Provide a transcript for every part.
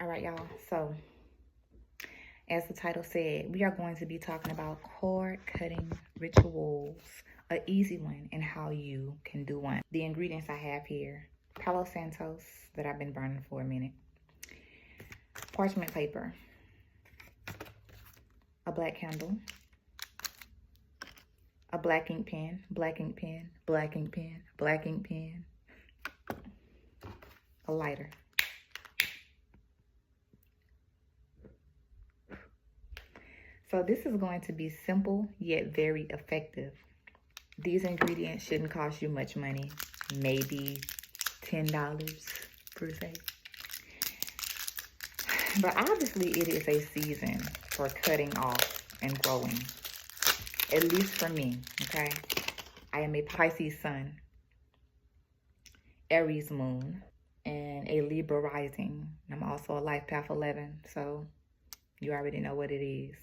All right, y'all. So, as the title said, we are going to be talking about cord cutting rituals, an easy one, and how you can do one. The ingredients I have here: Palo Santos that I've been burning for a minute, parchment paper, a black candle, a black ink pen, black ink pen, black ink pen, black ink pen, a lighter. So this is going to be simple yet very effective. These ingredients shouldn't cost you much money, maybe $10 per se. But obviously it is a season for cutting off and growing, at least for me, okay? I am a Pisces sun, Aries moon, and a Libra rising. I'm also a life path 11, so you already know what it is.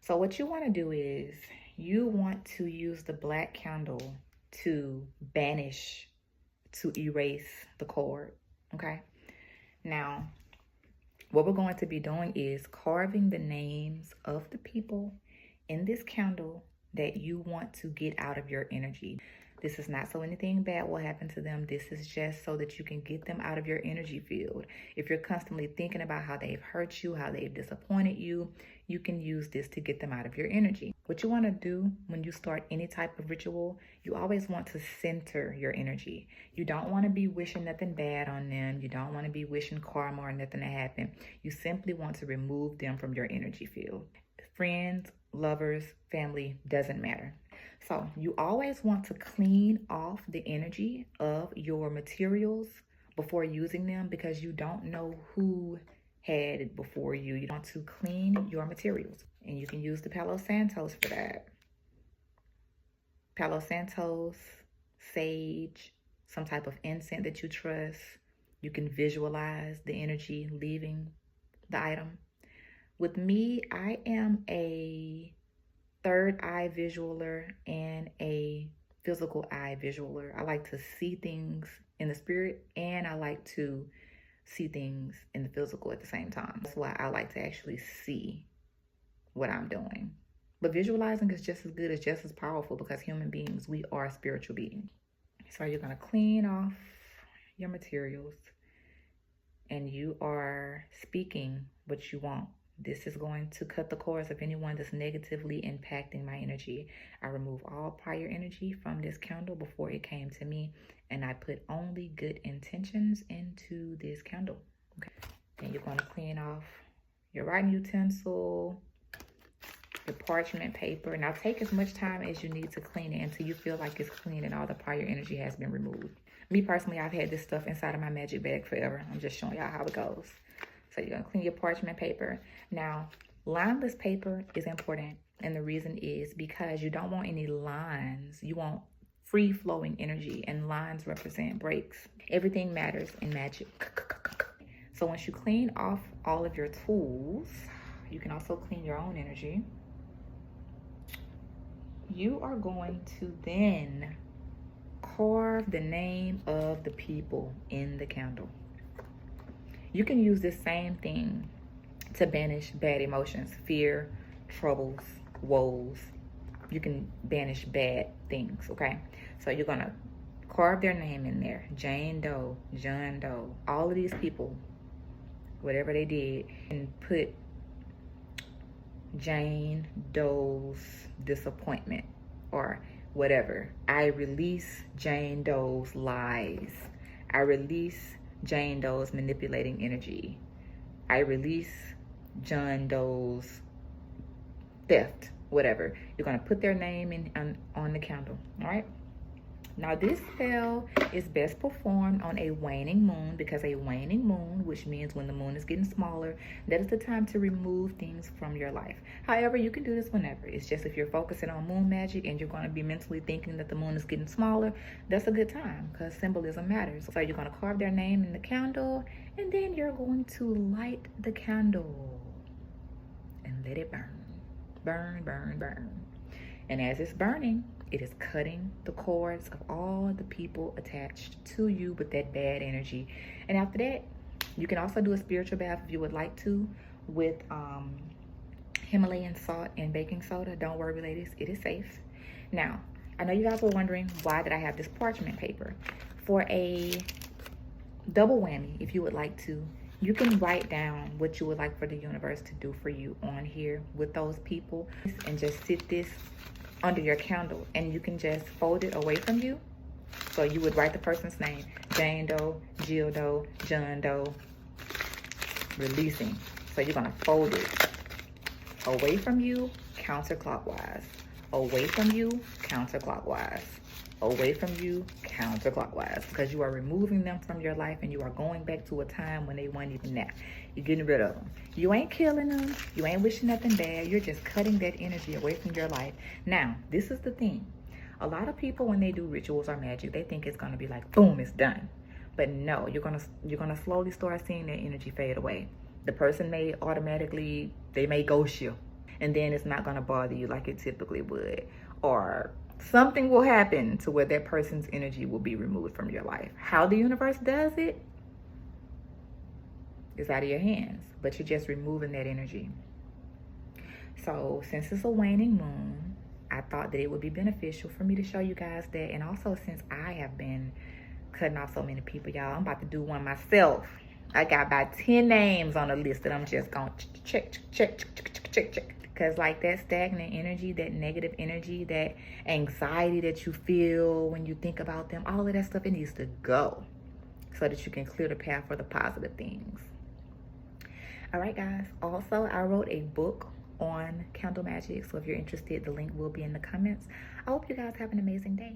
So what you want to do is you want to use the black candle to banish, to erase the cord, okay? Now, what we're going to be doing is carving the names of the people in this candle that you want to get out of your energy. This is not so anything bad will happen to them. This is just so that you can get them out of your energy field. If you're constantly thinking about how they've hurt you, how they've disappointed you, you can use this to get them out of your energy. What you want to do when you start any type of ritual, you always want to center your energy. You don't want to be wishing nothing bad on them. You don't want to be wishing karma or nothing to happen. You simply want to remove them from your energy field. Friends, lovers, family, doesn't matter. So you always want to clean off the energy of your materials before using them, because you don't know who had it before you. You want to clean your materials, and you can use the Palo Santos for that. Palo Santos, sage, some type of incense that you trust. You can visualize the energy leaving the item. With me, I am a third eye visualer and a physical eye visualer. I like to see things in the spirit, and I like to see things in the physical at the same time. That's why I like to actually see what I'm doing. But visualizing is just as good, as just as powerful, because human beings, we are spiritual beings. So you're going to clean off your materials, and you are speaking what you want. This is going to cut the cords of anyone that's negatively impacting my energy. I remove all prior energy from this candle before it came to me, and I put only good intentions into this candle. Okay. Then you're going to clean off your writing utensil, your parchment paper. Now take as much time as you need to clean it until you feel like it's clean and all the prior energy has been removed. Me personally, I've had this stuff inside of my magic bag forever. I'm just showing y'all how it goes. So you're going to clean your parchment paper. Now, lineless paper is important. And the reason is because you don't want any lines. You want free-flowing energy. And lines represent breaks. Everything matters in magic. So once you clean off all of your tools, you can also clean your own energy. You are going to then carve the name of the people in the candle. You can use this same thing to banish bad emotions, fear, troubles, woes. You can banish bad things, okay? So you're going to carve their name in there. Jane Doe, John Doe, all of these people, whatever they did, and put Jane Doe's disappointment or whatever. I release Jane Doe's lies. I release Jane Doe's manipulating energy. I release John Doe's theft, whatever. You're going to put their name in on the candle, all right? Now, this spell is best performed on a waning moon, because a waning moon, which means when the moon is getting smaller, that is the time to remove things from your life. However, you can do this whenever. It's just if you're focusing on moon magic and you're going to be mentally thinking that the moon is getting smaller, that's a good time, because symbolism matters. So you're going to carve their name in the candle, and then you're going to light the candle and let it burn. Burn, burn, burn. And as it's burning, it is cutting the cords of all the people attached to you with that bad energy. And after that, You can also do a spiritual bath if you would like to with Himalayan salt and baking soda. Don't worry, ladies, it is safe. Now, I know you guys were wondering why did I have this parchment paper. For a double whammy, if you would like to, you can write down what you would like for the universe to do for you on here with those people, and just sit this under your candle, and you can just fold it away from you. So you would write the person's name: Jane Doe, Jill Doe, John Doe, releasing. So you're gonna fold it away from you, counterclockwise. Away from you, counterclockwise. Away from you, counterclockwise. Because you are removing them from your life, and you are going back to a time when they weren't even there. You're getting rid of them. You ain't killing them. You ain't wishing nothing bad. You're just cutting that energy away from your life. Now, this is the thing. A lot of people, when they do rituals or magic, they think it's gonna be like, boom, it's done. But no, you're gonna slowly start seeing that energy fade away. The person may automatically, they may ghost you, and then it's not gonna bother you like it typically would. Or something will happen to where that person's energy will be removed from your life. How the universe does it is out of your hands, but you're just removing that energy. So since it's a waning moon, I thought that it would be beneficial for me to show you guys that. And also, since I have been cutting off so many people, y'all, I'm about to do one myself. I got about 10 names on the list that I'm just going to check. Because like that stagnant energy, that negative energy, that anxiety that you feel when you think about them, all of that stuff, it needs to go so that you can clear the path for the positive things. All right, guys. Also, I wrote a book on candle magic. So if you're interested, the link will be in the comments. I hope you guys have an amazing day.